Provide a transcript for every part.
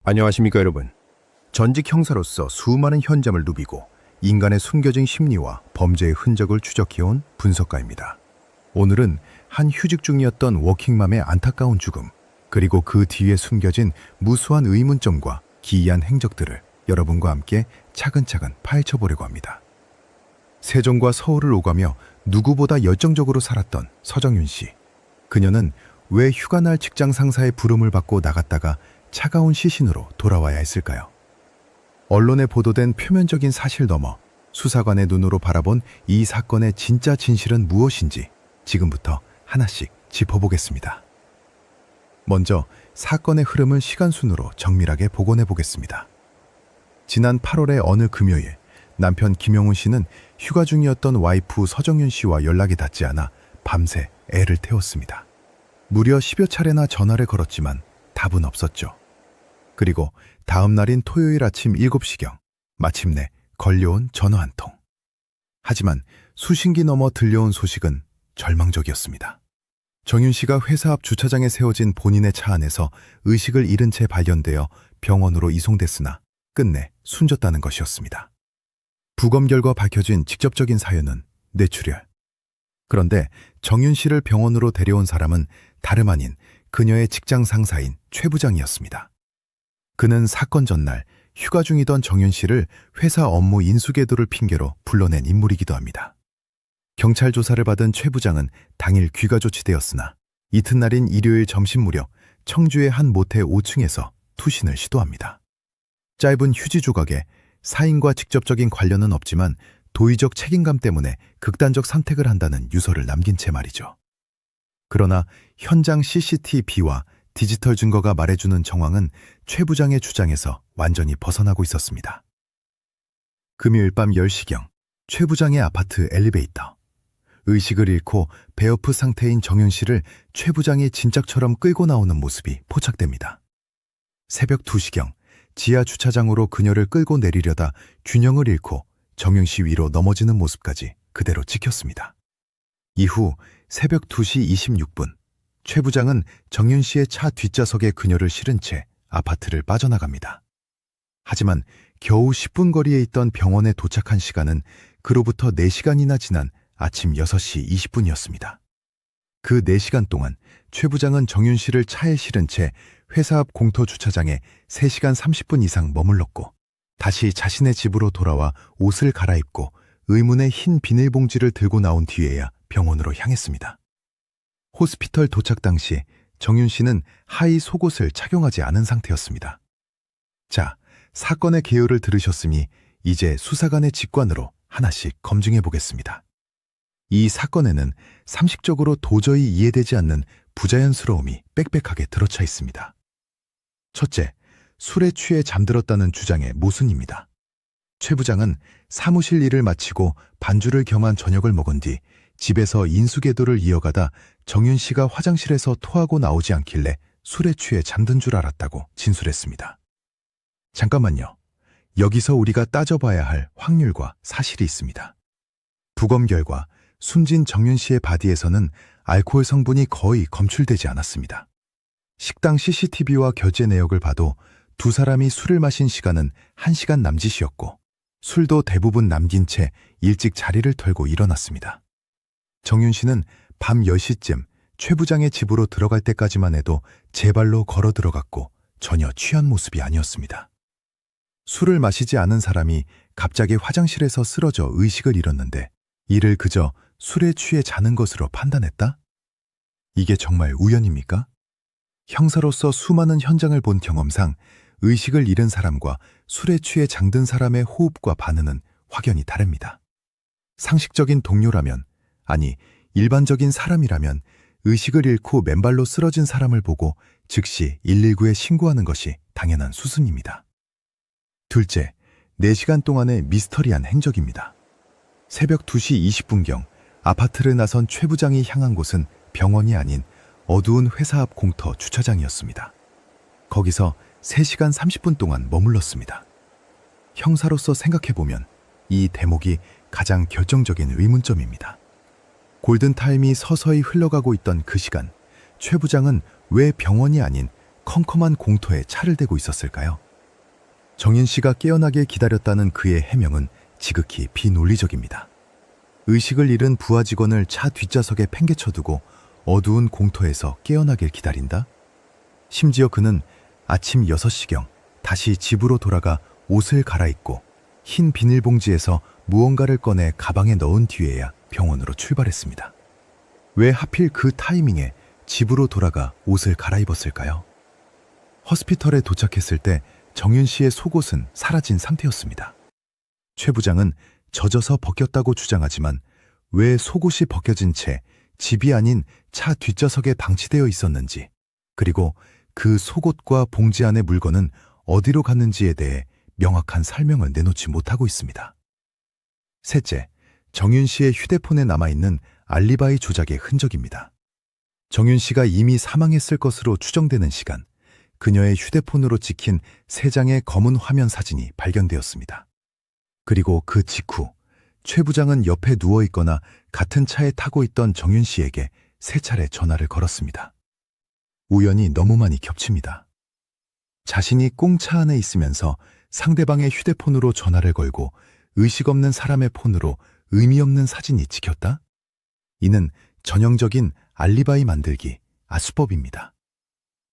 안녕하십니까 여러분. 전직 형사로서 수많은 현장을 누비고 인간의 숨겨진 심리와 범죄의 흔적을 추적해온 분석가입니다. 오늘은 한 휴직 중이었던 워킹맘의 안타까운 죽음, 그리고 그 뒤에 숨겨진 무수한 의문점과 기이한 행적들을 여러분과 함께 차근차근 파헤쳐보려고 합니다. 세종과 서울을 오가며 누구보다 열정적으로 살았던 서정윤 씨. 그녀는 왜 휴가날 직장 상사의 부름을 받고 나갔다가 차가운 시신으로 돌아와야 했을까요? 언론에 보도된 표면적인 사실 넘어 수사관의 눈으로 바라본 이 사건의 진짜 진실은 무엇인지 지금부터 하나씩 짚어보겠습니다. 먼저 사건의 흐름을 시간순으로 정밀하게 복원해 보겠습니다. 지난 8월의 어느 금요일, 남편 김용훈 씨는 휴가 중이었던 와이프 서정윤 씨와 연락이 닿지 않아 밤새 애를 태웠습니다. 무려 10여 차례나 전화를 걸었지만 답은 없었죠. 그리고 다음 날인 토요일 아침 7시경 마침내 걸려온 전화 한 통. 하지만 수신기 넘어 들려온 소식은 절망적이었습니다. 정윤 씨가 회사 앞 주차장에 세워진 본인의 차 안에서 의식을 잃은 채 발견되어 병원으로 이송됐으나 끝내 숨졌다는 것이었습니다. 부검 결과 밝혀진 직접적인 사연은 뇌출혈. 그런데 정윤 씨를 병원으로 데려온 사람은 다름 아닌 그녀의 직장 상사인 최 부장이었습니다. 그는 사건 전날 휴가 중이던 정윤 씨를 회사 업무 인수궤도를 핑계로 불러낸 인물이기도 합니다. 경찰 조사를 받은 최 부장은 당일 귀가 조치되었으나 이튿날인 일요일 점심 무렵 청주의 한 모텔 5층에서 투신을 시도합니다. 짧은 휴지 조각에 사인과 직접적인 관련은 없지만 도의적 책임감 때문에 극단적 선택을 한다는 유서를 남긴 채 말이죠. 그러나 현장 CCTV와 디지털 증거가 말해주는 정황은 최 부장의 주장에서 완전히 벗어나고 있었습니다. 금요일 밤 10시경 최 부장의 아파트 엘리베이터. 의식을 잃고 베어프 상태인 정윤 씨를 최 부장이 진작처럼 끌고 나오는 모습이 포착됩니다. 새벽 2시경 지하 주차장으로 그녀를 끌고 내리려다 균형을 잃고 정윤 씨 위로 넘어지는 모습까지 그대로 찍혔습니다. 이후 새벽 2시 26분 최 부장은 정윤 씨의 차 뒷좌석에 그녀를 실은 채 아파트를 빠져나갑니다. 하지만 겨우 10분 거리에 있던 병원에 도착한 시간은 그로부터 4시간이나 지난 아침 6시 20분이었습니다. 그 4시간 동안 최 부장은 정윤 씨를 차에 실은 채 회사 앞 공터 주차장에 3시간 30분 이상 머물렀고 다시 자신의 집으로 돌아와 옷을 갈아입고 의문의 흰 비닐봉지를 들고 나온 뒤에야 병원으로 향했습니다. 호스피털 도착 당시 정윤 씨는 하의 속옷을 착용하지 않은 상태였습니다. 자, 사건의 개요를 들으셨으니 이제 수사관의 직관으로 하나씩 검증해 보겠습니다. 이 사건에는 상식적으로 도저히 이해되지 않는 부자연스러움이 빽빽하게 들어차 있습니다. 첫째, 술에 취해 잠들었다는 주장의 모순입니다. 최 부장은 사무실 일을 마치고 반주를 겸한 저녁을 먹은 뒤 집에서 인수궤도를 이어가다 정윤 씨가 화장실에서 토하고 나오지 않길래 술에 취해 잠든 줄 알았다고 진술했습니다. 잠깐만요. 여기서 우리가 따져봐야 할 확률과 사실이 있습니다. 부검 결과 숨진 정윤 씨의 바디에서는 알코올 성분이 거의 검출되지 않았습니다. 식당 CCTV와 결제 내역을 봐도 두 사람이 술을 마신 시간은 1시간 남짓이었고 술도 대부분 남긴 채 일찍 자리를 털고 일어났습니다. 정윤 씨는 밤 10시쯤 최 부장의 집으로 들어갈 때까지만 해도 제 발로 걸어 들어갔고 전혀 취한 모습이 아니었습니다. 술을 마시지 않은 사람이 갑자기 화장실에서 쓰러져 의식을 잃었는데 이를 그저 술에 취해 자는 것으로 판단했다? 이게 정말 우연입니까? 형사로서 수많은 현장을 본 경험상 의식을 잃은 사람과 술에 취해 잠든 사람의 호흡과 반응은 확연히 다릅니다. 상식적인 동료라면, 아니 일반적인 사람이라면 의식을 잃고 맨발로 쓰러진 사람을 보고 즉시 119에 신고하는 것이 당연한 수순입니다. 둘째, 4시간 동안의 미스터리한 행적입니다. 새벽 2시 20분경 아파트를 나선 최 부장이 향한 곳은 병원이 아닌 어두운 회사 앞 공터 주차장이었습니다. 거기서 3시간 30분 동안 머물렀습니다. 형사로서 생각해보면 이 대목이 가장 결정적인 의문점입니다. 골든타임이 서서히 흘러가고 있던 그 시간, 최 부장은 왜 병원이 아닌 컴컴한 공터에 차를 대고 있었을까요? 정윤 씨가 깨어나길 기다렸다는 그의 해명은 지극히 비논리적입니다. 의식을 잃은 부하 직원을 차 뒷좌석에 팽개쳐두고 어두운 공터에서 깨어나길 기다린다? 심지어 그는 아침 6시경 다시 집으로 돌아가 옷을 갈아입고 흰 비닐봉지에서 무언가를 꺼내 가방에 넣은 뒤에야 병원으로 출발했습니다. 왜 하필 그 타이밍에 집으로 돌아가 옷을 갈아입었을까요? 허스피털에 도착했을 때 정윤 씨의 속옷은 사라진 상태였습니다. 최 부장은 젖어서 벗겼다고 주장하지만 왜 속옷이 벗겨진 채 집이 아닌 차 뒷좌석에 방치되어 있었는지, 그리고 그 속옷과 봉지 안의 물건은 어디로 갔는지에 대해 명확한 설명을 내놓지 못하고 있습니다. 셋째, 정윤 씨의 휴대폰에 남아있는 알리바이 조작의 흔적입니다. 정윤 씨가 이미 사망했을 것으로 추정되는 시간, 그녀의 휴대폰으로 찍힌 3장의 검은 화면 사진이 발견되었습니다. 그리고 그 직후 최 부장은 옆에 누워있거나 같은 차에 타고 있던 정윤 씨에게 3차례 전화를 걸었습니다. 우연히 너무 많이 겹칩니다. 자신이 꽁차 안에 있으면서 상대방의 휴대폰으로 전화를 걸고 의식 없는 사람의 폰으로 의미 없는 사진이 찍혔다? 이는 전형적인 알리바이 만들기, 아수법입니다.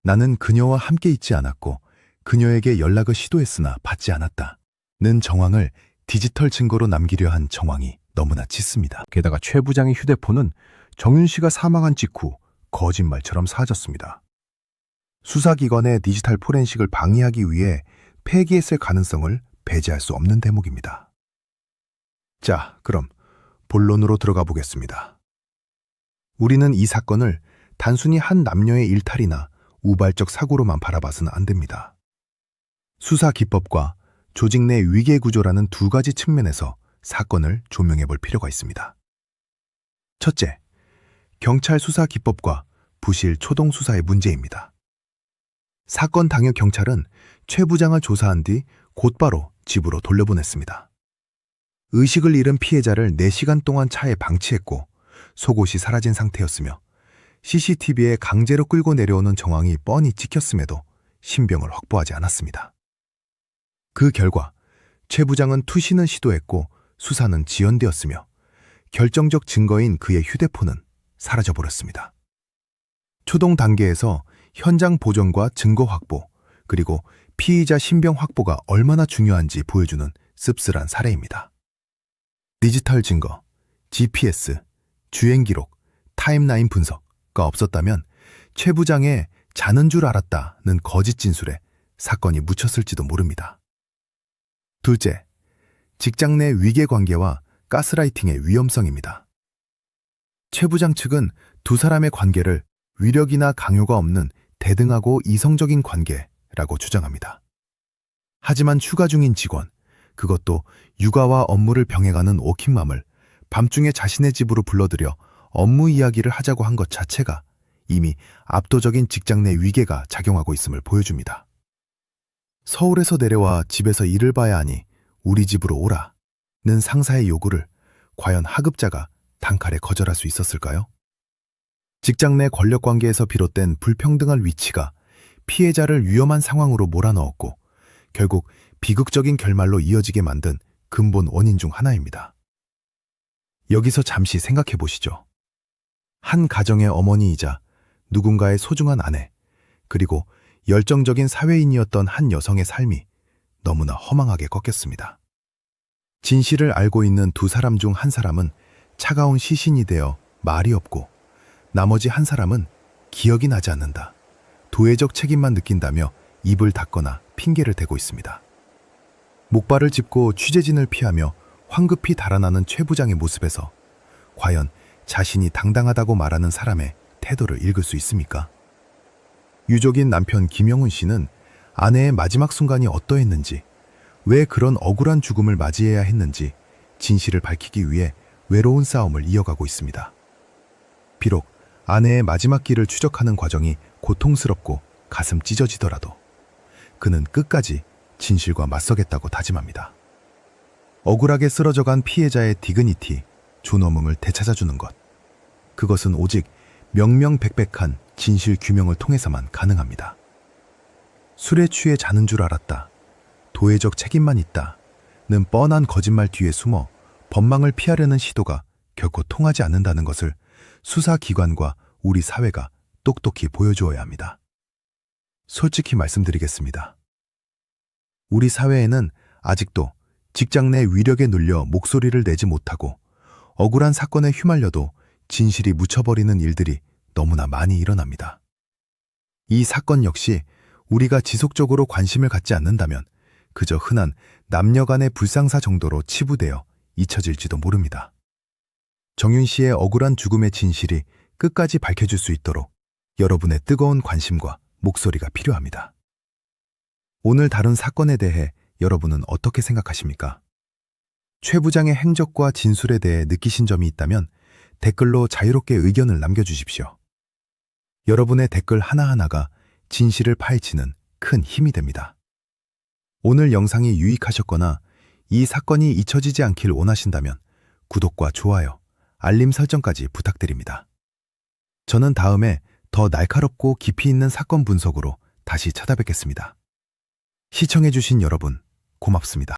나는 그녀와 함께 있지 않았고 그녀에게 연락을 시도했으나 받지 않았다는 정황을 디지털 증거로 남기려 한 정황이 너무나 짙습니다. 게다가 최 부장의 휴대폰은 정윤 씨가 사망한 직후 거짓말처럼 사라졌습니다. 수사기관의 디지털 포렌식을 방해하기 위해 폐기했을 가능성을 배제할 수 없는 대목입니다. 자, 그럼 본론으로 들어가 보겠습니다. 우리는 이 사건을 단순히 한 남녀의 일탈이나 우발적 사고로만 바라봐서는 안 됩니다. 수사 기법과 조직 내 위계 구조라는 2가지 측면에서 사건을 조명해 볼 필요가 있습니다. 첫째, 경찰 수사 기법과 부실 초동 수사의 문제입니다. 사건 당일 경찰은 최 부장을 조사한 뒤 곧바로 집으로 돌려보냈습니다. 의식을 잃은 피해자를 4시간 동안 차에 방치했고 속옷이 사라진 상태였으며 CCTV에 강제로 끌고 내려오는 정황이 뻔히 찍혔음에도 신병을 확보하지 않았습니다. 그 결과 최 부장은 투신을 시도했고 수사는 지연되었으며 결정적 증거인 그의 휴대폰은 사라져버렸습니다. 초동 단계에서 현장 보존과 증거 확보, 그리고 피의자 신병 확보가 얼마나 중요한지 보여주는 씁쓸한 사례입니다. 디지털 증거, GPS, 주행 기록, 타임라인 분석가 없었다면 최 부장의 자는 줄 알았다는 거짓 진술에 사건이 묻혔을지도 모릅니다. 둘째, 직장 내 위계 관계와 가스라이팅의 위험성입니다. 최 부장 측은 2사람의 관계를 위력이나 강요가 없는 대등하고 이성적인 관계라고 주장합니다. 하지만 휴가 중인 직원, 그것도 육아와 업무를 병행하는 워킹맘을 밤중에 자신의 집으로 불러들여 업무 이야기를 하자고 한 것 자체가 이미 압도적인 직장 내 위계가 작용하고 있음을 보여줍니다. 서울에서 내려와 집에서 일을 봐야 하니 우리 집으로 오라는 상사의 요구를 과연 하급자가 단칼에 거절할 수 있었을까요? 직장 내 권력관계에서 비롯된 불평등한 위치가 피해자를 위험한 상황으로 몰아넣었고 결국 비극적인 결말로 이어지게 만든 근본 원인 중 하나입니다. 여기서 잠시 생각해 보시죠. 한 가정의 어머니이자 누군가의 소중한 아내, 그리고 열정적인 사회인이었던 한 여성의 삶이 너무나 허망하게 꺾였습니다. 진실을 알고 있는 2사람 중 한 사람은 차가운 시신이 되어 말이 없고 나머지 한 사람은 기억이 나지 않는다, 도회적 책임만 느낀다며 입을 닫거나 핑계를 대고 있습니다. 목발을 짚고 취재진을 피하며 황급히 달아나는 최 부장의 모습에서 과연 자신이 당당하다고 말하는 사람의 태도를 읽을 수 있습니까? 유족인 남편 김영훈 씨는 아내의 마지막 순간이 어떠했는지, 왜 그런 억울한 죽음을 맞이해야 했는지 진실을 밝히기 위해 외로운 싸움을 이어가고 있습니다. 비록 아내의 마지막 길을 추적하는 과정이 고통스럽고 가슴 찢어지더라도 그는 끝까지 진실과 맞서겠다고 다짐합니다. 억울하게 쓰러져간 피해자의 디그니티, 존엄음을 되찾아주는 것, 그것은 오직 명명백백한 진실 규명을 통해서만 가능합니다. 술에 취해 자는 줄 알았다. 도의적 책임만 있다. 는 뻔한 거짓말 뒤에 숨어 법망을 피하려는 시도가 결코 통하지 않는다는 것을 수사기관과 우리 사회가 똑똑히 보여주어야 합니다. 솔직히 말씀드리겠습니다. 우리 사회에는 아직도 직장 내 위력에 눌려 목소리를 내지 못하고 억울한 사건에 휘말려도 진실이 묻혀버리는 일들이 너무나 많이 일어납니다. 이 사건 역시 우리가 지속적으로 관심을 갖지 않는다면 그저 흔한 남녀 간의 불상사 정도로 치부되어 잊혀질지도 모릅니다. 정윤 씨의 억울한 죽음의 진실이 끝까지 밝혀질 수 있도록 여러분의 뜨거운 관심과 목소리가 필요합니다. 오늘 다룬 사건에 대해 여러분은 어떻게 생각하십니까? 최 부장의 행적과 진술에 대해 느끼신 점이 있다면 댓글로 자유롭게 의견을 남겨주십시오. 여러분의 댓글 하나하나가 진실을 파헤치는 큰 힘이 됩니다. 오늘 영상이 유익하셨거나 이 사건이 잊혀지지 않길 원하신다면 구독과 좋아요, 알림 설정까지 부탁드립니다. 저는 다음에 더 날카롭고 깊이 있는 사건 분석으로 다시 찾아뵙겠습니다. 시청해주신 여러분, 고맙습니다.